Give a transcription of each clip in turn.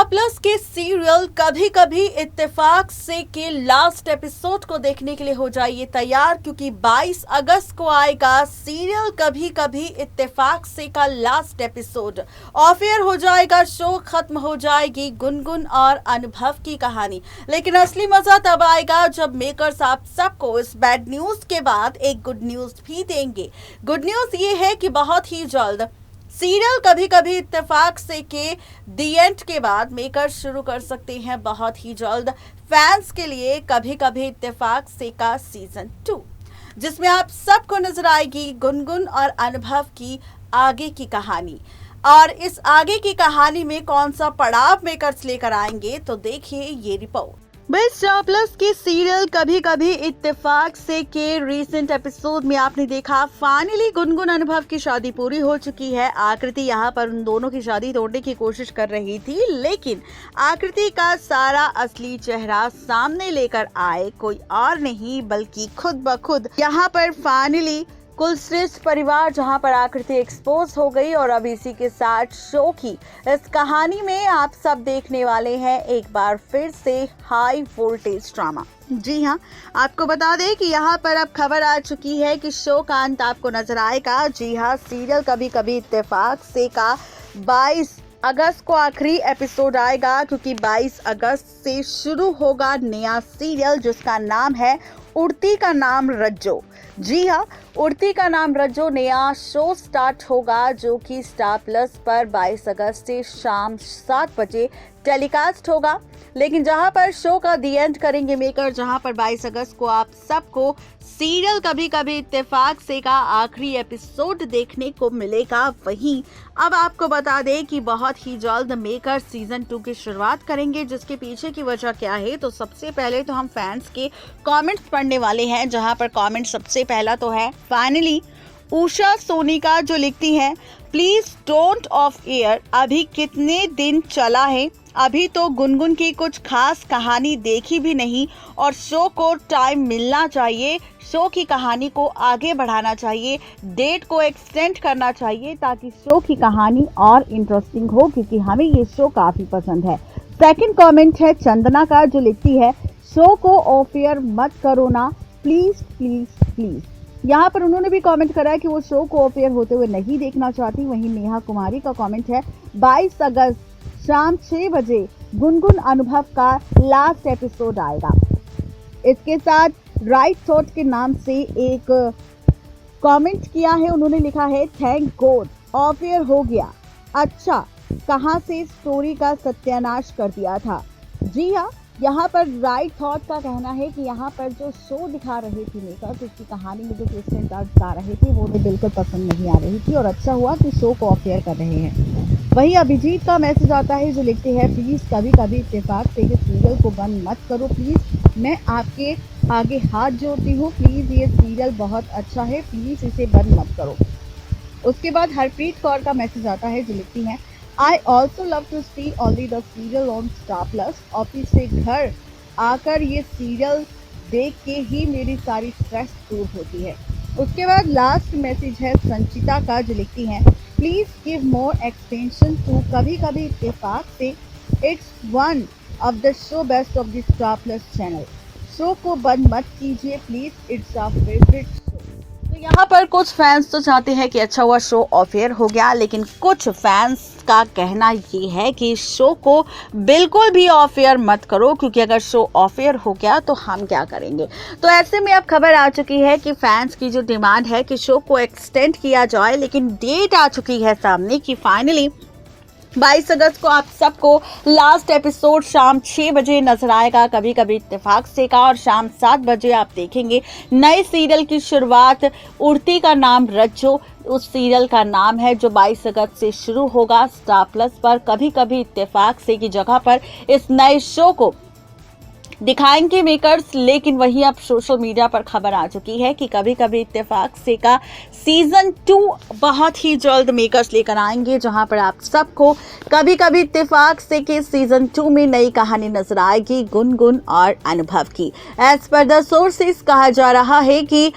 Star plus के serial कभी कभी इत्तेफाक से के लास्ट एपिसोड को देखने के लिए हो जाइए तैयार, क्योंकि 22 अगस्त को आएगा सीरियल कभी कभी इत्तेफाक से का लास्ट एपिसोड। ऑफ एयर हो जाएगा शो, खत्म हो जाएगी गुनगुन और अनुभव की कहानी। लेकिन असली मजा तब आएगा जब मेकर्स आप सबको इस बैड न्यूज के बाद एक गुड न्यूज भी देंगे। गुड न्यूज ये है कि बहुत ही जल्द सीरियल कभी कभी इत्तेफाक से के दी एंड के बाद मेकर शुरू कर सकते हैं बहुत ही जल्द फैंस के लिए कभी कभी इत्तेफाक से का सीजन 2, जिसमें आप सबको नजर आएगी गुनगुन और अनुभव की आगे की कहानी। और इस आगे की कहानी में कौन सा पड़ाव मेकर्स लेकर आएंगे, तो देखिए ये रिपोर्ट। स्टार प्लस के सीरियल कभी कभी इत्तेफाक से के रीसेंट एपिसोड में आपने देखा फाइनली गुनगुन अनुभव की शादी पूरी हो चुकी है। आकृति यहाँ पर उन दोनों की शादी तोड़ने की कोशिश कर रही थी, लेकिन आकृति का सारा असली चेहरा सामने लेकर आए कोई और नहीं बल्कि खुद ब खुद यहाँ पर फाइनली कुलश्रेष्ठ परिवार, जहां पर आकृति एक्सपोज हो गई। और अब इसी के साथ शो की इस कहानी में आप सब देखने वाले हैं एक बार फिर से हाई वोल्टेज ड्रामा। जी हां, आपको बता दें कि यहां पर अब खबर आ चुकी है कि शो का अंत आपको नजर आएगा। जी हां, सीरियल कभी कभी इत्तेफाक से का 22 अगस्त को आखिरी एपिसोड आएगा, क्योंकि 22 अगस्त से शुरू होगा नया सीरियल जिसका नाम है उड़ती का नाम रज्जो। जी हाँ, उड़ती का नाम रज्जो नया शो स्टार्ट होगा, जो कि स्टार प्लस पर 22 अगस्त से शाम 7 बजे टेलीकास्ट होगा। लेकिन जहां पर शो का दी एंड करेंगे मेकर, जहां पर 22 अगस्त को आप सबको सीरियल कभी कभी इत्तेफाक से का आखिरी एपिसोड देखने को मिलेगा, वहीं अब आपको बता दें कि बहुत ही जल्द मेकर सीजन 2 की शुरुआत करेंगे। जिसके पीछे की वजह क्या है, तो सबसे पहले तो हम फैंस के कमेंट्स पढ़ने वाले हैं, जहां पर कमेंट सबसे पहला तो है फाइनली उषा सोनिका जो लिखती हैं, प्लीज डोंट ऑफ एयर, अभी कितने दिन चला है, अभी तो गुनगुन की कुछ खास कहानी देखी भी नहीं और शो को टाइम मिलना चाहिए, शो की कहानी को आगे बढ़ाना चाहिए, डेट को एक्सटेंड करना चाहिए ताकि शो की कहानी और इंटरेस्टिंग हो, क्योंकि हमें ये शो काफी पसंद है। सेकंड कमेंट है चंदना का जो लिखती है, शो को ऑफ एयर मत करो ना प्लीज प्लीज प्लीज। यहाँ पर उन्होंने भी कमेंट करा है कि वो शो को ऑफ एयर होते हुए नहीं देखना चाहती। वहीं नेहा कुमारी का कमेंट है, 22 अगस्त शाम 6 बजे गुनगुन अनुभव का लास्ट एपिसोड आएगा। इसके साथ राइट थॉट के नाम से एक कमेंट किया है, उन्होंने लिखा है, थैंक गॉड ऑफ एयर हो गया, अच्छा कहां से स्टोरी का सत्यानाश कर दिया था। जी हाँ, यहाँ पर राइट थॉट का कहना है कि यहाँ पर जो शो दिखा रहे थे मेकर्स, उसकी कहानी में जो ट्विस्ट एंड टर्न्स आ रहे थे वो उन्हें बिल्कुल पसंद नहीं आ रही थी, और अच्छा हुआ कि शो को ऑफ एयर कर रहे हैं। वहीं अभिजीत का मैसेज आता है जो लिखते हैं, प्लीज कभी कभी इत्तेफाक से सीरियल को बंद मत करो प्लीज, मैं आपके आगे हाथ जोड़ती हूँ, प्लीज ये सीरियल बहुत अच्छा है, प्लीज इसे बंद मत करो। उसके बाद हरप्रीत कौर का मैसेज आता है जो लिखती हैं, I also love to see only the serial on Star Plus. Office से घर आकर ये सीरियल देख के ही मेरी सारी स्ट्रेस दूर होती है। उसके बाद लास्ट मैसेज है संचिता का जो लिखती हैं, please give more extension to Kabhi Kabhi Ittefaq Se, it's one of the show best of the star plus channel, show को बंद मत कीजिए please, it's our favourite show. तो यहाँ पर कुछ फैंस तो चाहते हैं कि अच्छा हुआ शो ऑफ एयर हो गया, लेकिन कुछ फैंस का कहना ये है कि शो को बिल्कुल भी ऑफ एयर मत करो, क्योंकि अगर शो ऑफ एयर हो गया तो हम क्या करेंगे। तो ऐसे में अब खबर आ चुकी है कि फैंस की जो डिमांड है कि शो को एक्सटेंड किया जाए, लेकिन डेट आ चुकी है सामने कि फाइनली 22 अगस्त को आप सबको लास्ट एपिसोड शाम 6 बजे नजर आएगा कभी कभी इत्तेफाक से का, और शाम 7 बजे आप देखेंगे नए सीरियल की शुरुआत उड़ती का नाम रज्जो। उस सीरियल का नाम है जो 22 अगस्त से शुरू होगा स्टार प्लस पर कभी कभी इत्तेफाक से की जगह पर इस नए शो को दिखाएंगे मेकर्स। लेकिन वहीं अब सोशल मीडिया पर खबर आ चुकी है कि कभी कभी इत्तेफाक से का सीजन 2 बहुत ही जल्द मेकर्स लेकर आएंगे, जहां पर आप सबको कभी कभी इत्तेफाक से के सीजन 2 में नई कहानी नजर आएगी गुनगुन और अनुभव की। एज पर द सोर्सेस कहा जा रहा है कि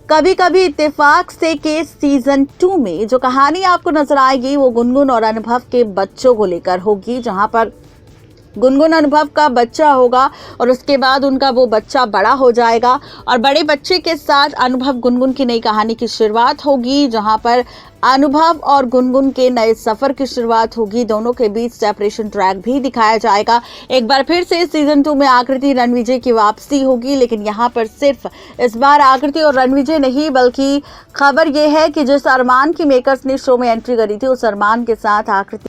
कभी कभी इत्तेफाक से के सीजन 2 में जो कहानी आपको नजर आएगी वो गुनगुन और अनुभव के बच्चों को लेकर होगी, जहां पर गुनगुन अनुभव का बच्चा होगा और उसके बाद उनका वो बच्चा बड़ा हो जाएगा और बड़े बच्चे के साथ अनुभव गुनगुन की नई कहानी की शुरुआत होगी, जहां पर अनुभव और गुनगुन के नए सफर की शुरुआत होगी। दोनों के बीच सेपरेशन ट्रैक भी दिखाया जाएगा। एक बार फिर से सीजन 2 में आकृति रणविजय की वापसी होगी, लेकिन यहाँ पर सिर्फ इस बार आकृति और रणविजय नहीं, बल्कि खबर यह है कि जिस अरमान की मेकर्स ने शो में एंट्री करी थी, उस अरमान के साथ आकृति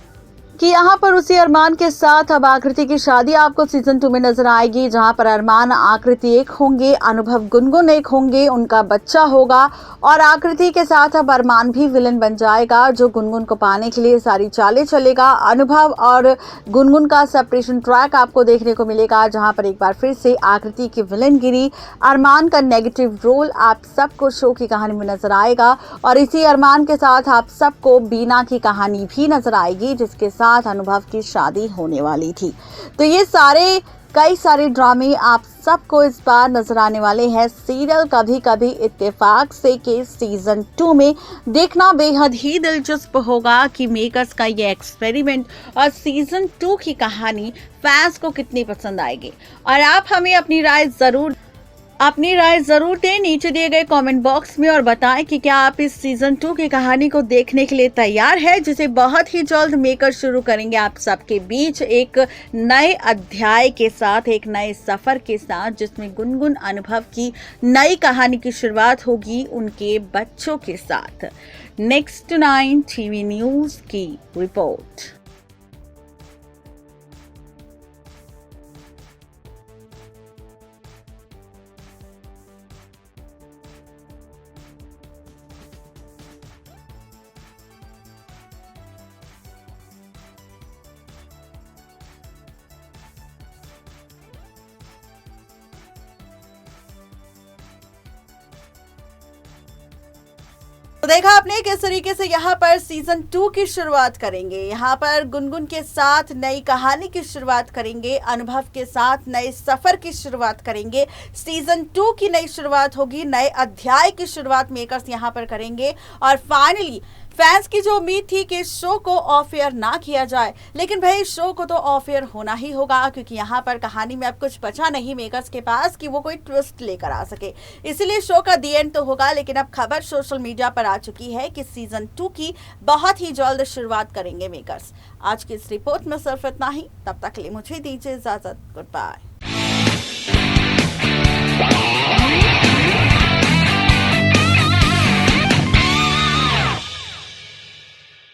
कि यहाँ पर उसी अरमान के साथ अब आकृति की शादी आपको सीजन 2 में नजर आएगी, जहाँ पर अरमान आकृति एक होंगे, अनुभव गुनगुन एक होंगे, उनका बच्चा होगा और आकृति के साथ अब अरमान भी विलन बन जाएगा, जो गुनगुन को पाने के लिए सारी चालें चलेगा। अनुभव और गुनगुन का सेपरेशन ट्रैक आपको देखने को मिलेगा, जहाँ पर एक बार फिर से आकृति की विलन गिरी, अरमान का नेगेटिव रोल आप सबको शो की कहानी में नजर आएगा और इसी अरमान के साथ आप सबको बीना की कहानी भी नजर आएगी, जिसके साथ अनुभव की शादी होने वाली थी। तो ये कई सारे ड्रामे आप सबको इस बार नजर आने वाले हैं सीरियल कभी कभी इत्तेफाक से के सीजन 2 में। देखना बेहद ही दिलचस्प होगा कि मेकर्स का ये एक्सपेरिमेंट और सीजन 2 की कहानी फैंस को कितनी पसंद आएगी। और आप हमें अपनी राय जरूर दें नीचे दिए गए कमेंट बॉक्स में और बताएं कि क्या आप इस सीजन 2 की कहानी को देखने के लिए तैयार है, जिसे बहुत ही जल्द मेकर शुरू करेंगे आप सबके बीच एक नए अध्याय के साथ, एक नए सफर के साथ, जिसमें गुनगुन अनुभव की नई कहानी की शुरुआत होगी उनके बच्चों के साथ। नेक्स्ट 9 टीवी न्यूज की रिपोर्ट। तो देखा आपने किस तरीके से यहाँ पर सीजन 2 की शुरुआत करेंगे। यहाँ पर गुनगुन के साथ नई कहानी की शुरुआत करेंगे, अनुभव के साथ नए सफर की शुरुआत करेंगे, सीजन 2 की नई शुरुआत होगी, नए अध्याय की शुरुआत मेकर्स यहाँ पर करेंगे। और फाइनली फैंस की जो उम्मीद थी कि शो को ऑफ एयर ना किया जाए, लेकिन भाई शो को तो ऑफ एयर होना ही होगा, क्योंकि यहाँ पर कहानी में अब कुछ बचा नहीं मेकर्स के पास कि वो कोई ट्विस्ट लेकर आ सके। इसीलिए शो का दी एंड तो होगा, लेकिन अब खबर सोशल मीडिया पर आ चुकी है कि सीजन 2 की बहुत ही जल्द शुरुआत करेंगे मेकर्स। आज की इस रिपोर्ट में सिर्फ इतना ही। तब तक के लिए मुझे दीजिए इजाजत। Good bye.